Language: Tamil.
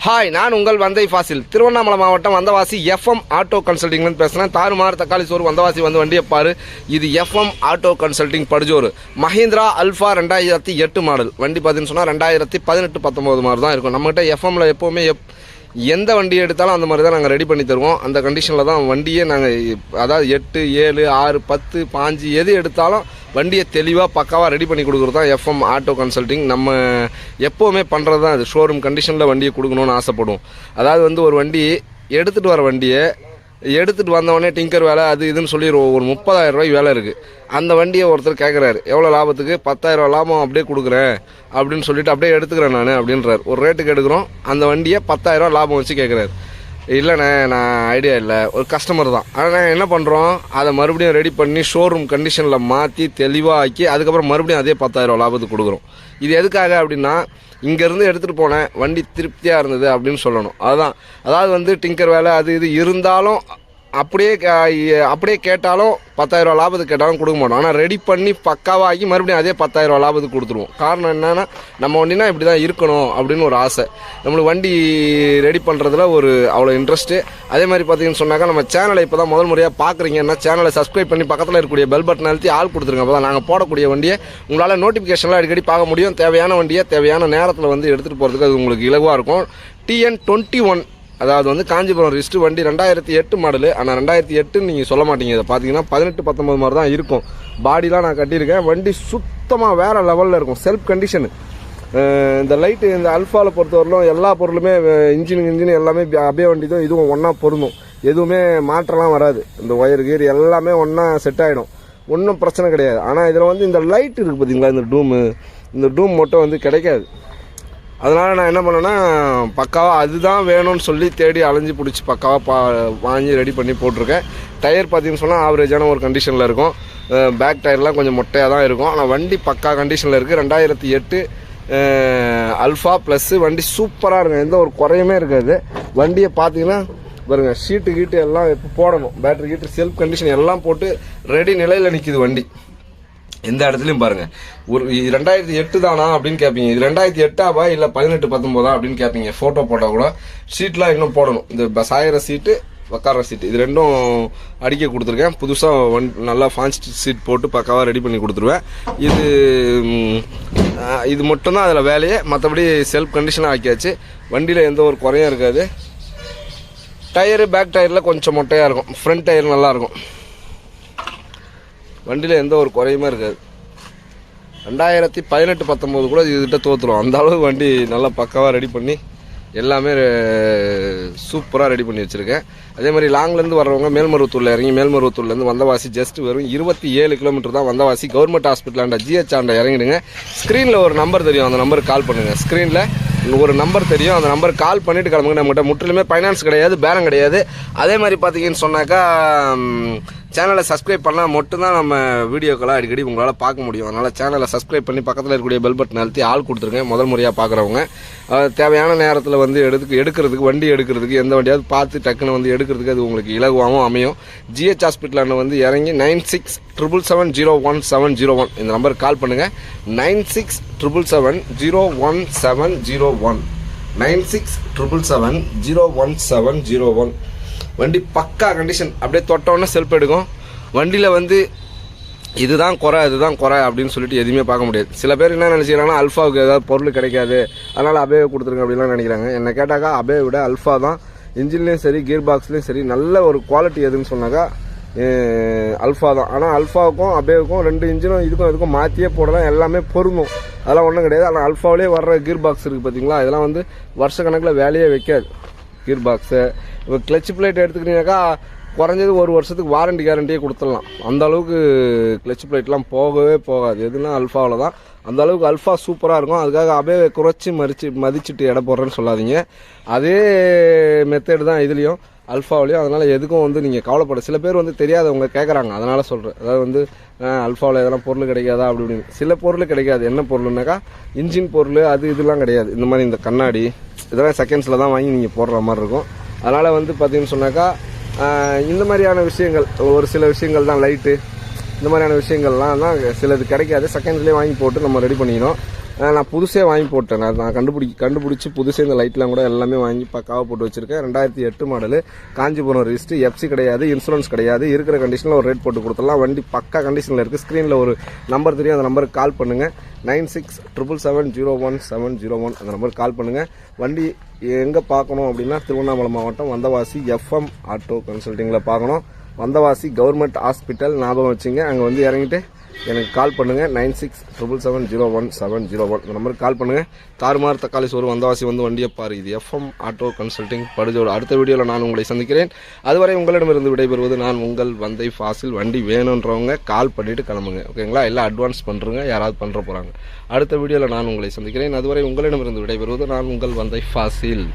ஹாய், நான் உங்கள் வந்தை ஃபாசில். திருவண்ணாமலை மாவட்டம் வந்தவாசி எஃப்எம் ஆட்டோ கன்சல்டிங்லேருந்து பேசுகிறேன். தாறுமாறு தக்காளி சோறு வந்தவாசி வந்து வண்டியை பாரு. இது எஃப்எம் ஆட்டோ கன்சல்டிங் படுஜோறு. மஹிந்திரா அல்ஃபா 2008 மாடல் வண்டி. பார்த்தீங்கன்னு சொன்னால் 2018-19 மாதிரி தான் இருக்கும். நம்மகிட்ட எஃப்எம்மில் எப்போவுமே எந்த வண்டியை எடுத்தாலும் அந்த மாதிரி தான் நாங்கள் ரெடி பண்ணி தருவோம். அந்த கண்டிஷனில் தான் வண்டியே நாங்கள், அதாவது 8, 7, 6, 10, 5 எது எடுத்தாலும் வண்டியை தெளிவாக பக்காவாக ரெடி பண்ணி கொடுக்குறது தான் எஃப்எம் ஆட்டோ கன்சல்டிங். நம்ம எப்போவுமே பண்ணுறது தான் அது. ஷோரூம் கண்டிஷனில் வண்டியை கொடுக்கணும்னு ஆசைப்படுவோம். அதாவது வந்து ஒரு வண்டி எடுத்துகிட்டு வர வண்டியை எடுத்துகிட்டு வந்தவொடனே டிங்கர் வேலை அது இதுன்னு சொல்லி ஒரு 30,000 ரூபாய்க்கு வேலை இருக்குது. அந்த வண்டியை ஒருத்தர் கேட்குறாரு, எவ்வளோ லாபத்துக்கு? 10,000 ரூபா லாபம் அப்படியே கொடுக்குறேன் அப்படின்னு சொல்லிட்டு அப்படியே எடுத்துக்கிறேன் நான் அப்படின்றார். ஒரு ரேட்டுக்கு எடுக்கிறோம், அந்த வண்டியை 10,000 ரூபா லாபம் வச்சு கேட்குறாரு. இல்லைண்ணே, நான் ஐடியா இல்லை, ஒரு கஸ்டமர் தான். ஆனால் என்ன பண்ணுறோம், அதை மறுபடியும் ரெடி பண்ணி ஷோரூம் கண்டிஷனில் மாற்றி தெளிவாக ஆக்கி அதுக்கப்புறம் மறுபடியும் அதே 10,000 ரூபா லாபத்துக்கு கொடுக்குறோம். இது எதுக்காக அப்படின்னா, இங்கேருந்து எடுத்துகிட்டு போனேன், வண்டி திருப்தியாக இருந்தது அப்படின்னு சொல்லணும். அதுதான். அதாவது வந்து டிங்கர் வேலை அது இது இருந்தாலும் அப்படியே கேட்டாலும் 10,000 ரூபா லாபத்துக்கு கேட்டாலும் கொடுக்க மாட்டோம். ஆனால் ரெடி பண்ணி பக்காவாகி மறுபடியும் அதே 10,000 ரூபா லாபத்துக்கு கொடுத்துருவோம். காரணம் என்னென்னா, நம்ம வண்டினா இப்படி தான் இருக்கணும் அப்படின்னு ஒரு ஆசை. நம்மளுக்கு வண்டி ரெடி பண்ணுறதுல ஒரு அவ்வளோ இன்ட்ரெஸ்ட்டு. அதே மாதிரி பார்த்தீங்கன்னு சொன்னாக்கா, நம்ம சேனலை இப்போ தான் முதல் முறையாக பார்க்குறீங்கன்னா சேனலை சப்ஸ்கிரைப் பண்ணி பக்கத்தில் இருக்கக்கூடிய பெல் பட்டன் அழுத்தி ஆள் கொடுத்துருங்க. அப்போ தான் நாங்கள் போடக்கூடிய வண்டியை உங்களால் நோட்டிஃபிகேஷன்லாம் அடிக்கடி பார்க்க முடியும். தேவையான வண்டியை தேவையான நேரத்தில் வந்து எடுத்துகிட்டு போகிறதுக்கு அது உங்களுக்கு இலகுவாக இருக்கும். TN21, அதாவது வந்து காஞ்சிபுரம் ரிஸ்ட்டு வண்டி 2008 மாடலு. ஆனால் 2008ன்னு நீங்கள் சொல்ல மாட்டீங்க. இதை பார்த்தீங்கன்னா 18-19 மாதிரி தான் இருக்கும். பாடிலாம் நான் கட்டியிருக்கேன். வண்டி சுத்தமாக வேறு லெவலில் இருக்கும். Self condition. இந்த லைட்டு, இந்த அல்ஃபாவில் பொறுத்தவரையிலும் எல்லா பொருளுமே இன்ஜின் எல்லாமே அப்படியே வண்டி தான். இதுவும் ஒன்றா பொருந்தும். எதுவுமே மாற்றலாம் வராது. இந்த ஒயர் கீர் எல்லாமே ஒன்றா செட் ஆகிடும். ஒன்றும் பிரச்சனை கிடையாது. ஆனால் இதில் வந்து இந்த லைட் இருக்குது பார்த்தீங்களா, இந்த டூம் மட்டும் வந்து கிடைக்காது. அதனால் நான் என்ன பண்ணேன்னா, பக்காவாக அதுதான் வேணும்னு சொல்லி தேடி அலைஞ்சி பிடிச்சி பக்காவாக வாங்கி ரெடி பண்ணி போட்டிருக்கேன். டயர் பார்த்தீங்கன்னு சொன்னால் ஆவரேஜான ஒரு கண்டிஷனில் இருக்கும். பேக் டயர்லாம் கொஞ்சம் மொட்டையாக தான் இருக்கும். ஆனால் வண்டி பக்கா கண்டிஷனில் இருக்குது. 2008 அல்ஃபா ப்ளஸ்ஸு. வண்டி சூப்பராக இருக்கும். எந்த ஒரு குறையுமே இருக்காது. வண்டியை பார்த்தீங்கன்னா பாருங்கள், கீட்டு எல்லாம் எப்போ போடணும், பேட்டரி கீட்டு செல்ஃப் கண்டிஷன் எல்லாம் போட்டு ரெடி நிலையில் நிற்கிது வண்டி. எந்த இடத்துலையும் பாருங்கள். ஒரு 2008 தானா அப்படின்னு கேட்பீங்க. இது 2008ஆவா இல்லை 18-19 அப்படின்னு கேட்பீங்க. ஃபோட்டோ போட்டால் கூட சீட்லாம் இன்னும் போடணும். இந்த சாயிற சீட்டு, உக்கார சீட்டு, இது ரெண்டும் அடிக்க கொடுத்துருக்கேன். புதுசாக நல்லா ஃபான்ஸ்ட் சீட் போட்டு பக்காவாக ரெடி பண்ணி கொடுத்துருவேன். இது மட்டும்தான் அதில் வேலையே. மற்றபடி செல்ஃப் கண்டிஷனாக ஆக்கியாச்சு. வண்டியில் எந்த ஒரு குறையும் இருக்காது. டயரு பேக் டயரில் கொஞ்சம் மொட்டையாக இருக்கும். ஃப்ரண்ட் டயர் நல்லாயிருக்கும். வண்டியில் எந்த ஒரு குறையுமே இருக்காது. 2018-19 கூட இதுகிட்ட தோற்றுரும். அந்த அளவுக்கு வண்டி நல்லா பக்காவாக ரெடி பண்ணி எல்லாமே சூப்பராக ரெடி பண்ணி வச்சுருக்கேன். அதே மாதிரி லாங்லேருந்து வர்றவங்க மேல்மருவத்தூரில் இறங்கி மேல்மருவத்தூர்லேருந்து வந்தவாசி ஜஸ்ட் வெறும் 27 கிலோமீட்டர் தான். வந்தவாசி கவர்மெண்ட் ஹாஸ்பிட்டலாண்ட GH ஆண்ட இறங்கிடுங்க. ஸ்க்ரீனில் ஒரு நம்பர் தெரியும், அந்த நம்பருக்கு கால் பண்ணுங்கள். ஸ்க்ரீனில் ஒரு நம்பர் தெரியும், அந்த நம்பருக்கு கால் பண்ணிவிட்டு கிளம்புங்க. நம்மகிட்ட முற்றிலுமே ஃபைனான்ஸ் கிடையாது, பேரம் கிடையாது. அதே மாதிரி பார்த்தீங்கன்னு சொன்னாக்கா, சேனலை சப்ஸ்கிரைப் பண்ணால் மட்டும்தான் நம்ம வீடியோக்கெல்லாம் அடிக்கடி உங்களால் பார்க்க முடியும். அதனால் சேனலை சப்ஸ்கிரைப் பண்ணி பக்கத்தில் இருக்கக்கூடிய பெல் பட்டன் அழுத்தி ஆள் கொடுத்துருக்கேன். முதல் முறையாக பார்க்குறவங்க தேவையான நேரத்தில் வந்து எடுக்கிறதுக்கு வண்டி எடுக்கிறதுக்கு எந்த வண்டியாவது பார்த்து டக்குன்னு வந்து எடுக்கிறதுக்கு அது உங்களுக்கு இலகுவாகவும் அமையும். GH ஹாஸ்பிட்டலான வந்து இறங்கி 9677701701 இந்த நம்பருக்கு கால் பண்ணுங்கள். 9677701701 9677701701. வண்டி பக்கா கண்டிஷன். அப்படியே தொட்டவுடனே செல்ஃப் எடுக்கும். வண்டியில் வந்து இதுதான் குறை அப்படின்னு சொல்லிட்டு எதுவுமே பார்க்க முடியாது. சில பேர் என்ன நினச்சிக்கிறாங்கன்னா, அல்ஃபாவுக்கு ஏதாவது பொருள் கிடைக்காது, அதனால் அபே கொடுத்துருங்க அப்படின்லாம் நினைக்கிறாங்க. என்ன கேட்டாக்கா, அபே விட அல்ஃபா தான் இன்ஜின்லேயும் சரி கியர் பாக்ஸ்லேயும் சரி நல்ல ஒரு குவாலிட்டி எதுன்னு சொன்னாக்கா அல்ஃபா தான். ஆனால் அல்ஃபாவுக்கும் அபேவுக்கும் 2 இன்ஜினும் இதுக்கும் மாற்றியே போடலாம், எல்லாமே பொருந்தும். அதெல்லாம் ஒன்றும் கிடையாது. ஆனால் அல்ஃபாவிலே வர்ற கீர் பாக்ஸ் இருக்குது பார்த்தீங்களா, இதெல்லாம் வந்து வருஷ கணக்கில் வேலையே வைக்காது. கீர் பாக்ஸு இப்போ கிளச் பிளேட் எடுத்துக்கிட்டீங்கன்னாக்கா குறைஞ்சது ஒரு வருஷத்துக்கு வாரண்டி கேரண்டியே கொடுத்துடலாம். அந்த அளவுக்கு கிளச் பிளேட்லாம் போகவே போகாது. எதுனா அல்ஃபாவில் தான். அந்த அளவுக்கு அல்ஃபா சூப்பராக இருக்கும். அதுக்காக அப்படியே குறைச்சி மதிச்சுட்டு எடை போடுறேன்னு சொல்லாதீங்க. அதே மெத்தேடு தான் இதுலேயும் அல்ஃபாவிலையும். அதனால் எதுக்கும் வந்து நீங்கள் கவலைப்பட. சில பேர் வந்து தெரியாதவங்க கேட்குறாங்க, அதனால் சொல்கிறேன். அதாவது வந்து அல்ஃபாவில் எதனா பொருள் கிடைக்காதா அப்படின்னு. சில பொருள் கிடைக்காது. என்ன பொருள்னாக்கா, இன்ஜின் பொருள் அது இதெல்லாம் கிடையாது. இந்த மாதிரி இந்த கண்ணாடி இதெல்லாம் செகண்ட்ஸில் தான் வாங்கி நீங்கள் போடுற மாதிரி இருக்கும். அதனால் வந்து பார்த்தீங்கன்னு சொன்னாக்கா, இந்த மாதிரியான விஷயங்கள், ஒரு சில விஷயங்கள் தான் லைட்டு, இந்த மாதிரியான விஷயங்கள்லாம் தான் சிலது கிடைக்காது. செகண்ட்ஸ்லேயே வாங்கி போட்டு நம்ம ரெடி பண்ணிக்கணும். நான் புதுசே வாங்கி போட்டேன். நான் கண்டுபிடிச்சி புதுசே இந்த லைட்லாம் கூட எல்லாமே வாங்கி பக்காவாக போட்டு வச்சிருக்கேன். 2008 மாடலு, காஞ்சிபுரம் ரிஜிஸ்ட்ரி, எஃப்சி கிடையாது, இன்சூரன்ஸ் கிடையாது. இருக்கிற கண்டிஷனில் ஒரு ரேட் போட்டு கொடுத்துடலாம். வண்டி பக்கா கண்டிஷனில் இருக்குது. ஸ்க்ரீனில் ஒரு நம்பர் தெரியும், அந்த நம்பருக்கு கால் பண்ணுங்கள். 9677701701 அந்த நம்பருக்கு கால் பண்ணுங்கள். வண்டி எங்கே பார்க்கணும் அப்படின்னா திருவண்ணாமலை மாவட்டம் வந்தவாசி எஃப்எம் ஆட்டோ கன்சல்டிங்கில் பார்க்கணும். வந்தவாசி கவர்மெண்ட் ஹாஸ்பிட்டல் ஞாபகம் வச்சுங்க. அங்கே வந்து இறங்கிட்டு எனக்கு கால் பண்ணுங்கள். 9677701701 இந்த நம்பருக்கு கால் பண்ணுங்கள். தாறுமாறு தக்காளி சோறு வந்தவாசி வந்து வண்டியை பாரு. இது எஃப்எம் ஆட்டோ கன்சல்டிங் படுஜோடு. அடுத்த வீடியோவில் நான் உங்களை சந்திக்கிறேன். அதுவரை உங்களிடமிருந்து விடைபெறுவது நான் உங்கள் வந்தை ஃபாசில். வண்டி வேணுன்றவங்க கால் பண்ணிவிட்டு கிளம்புங்க. ஓகேங்களா? எல்லாம் அட்வான்ஸ் பண்ணுறங்க, யாராவது பண்ணுற போகிறாங்க. அடுத்த வீடியோவில் நான் உங்களை சந்திக்கிறேன். அதுவரை உங்களிடமிருந்து விடைபெறுவது நான் உங்கள் வந்தை ஃபாசில்.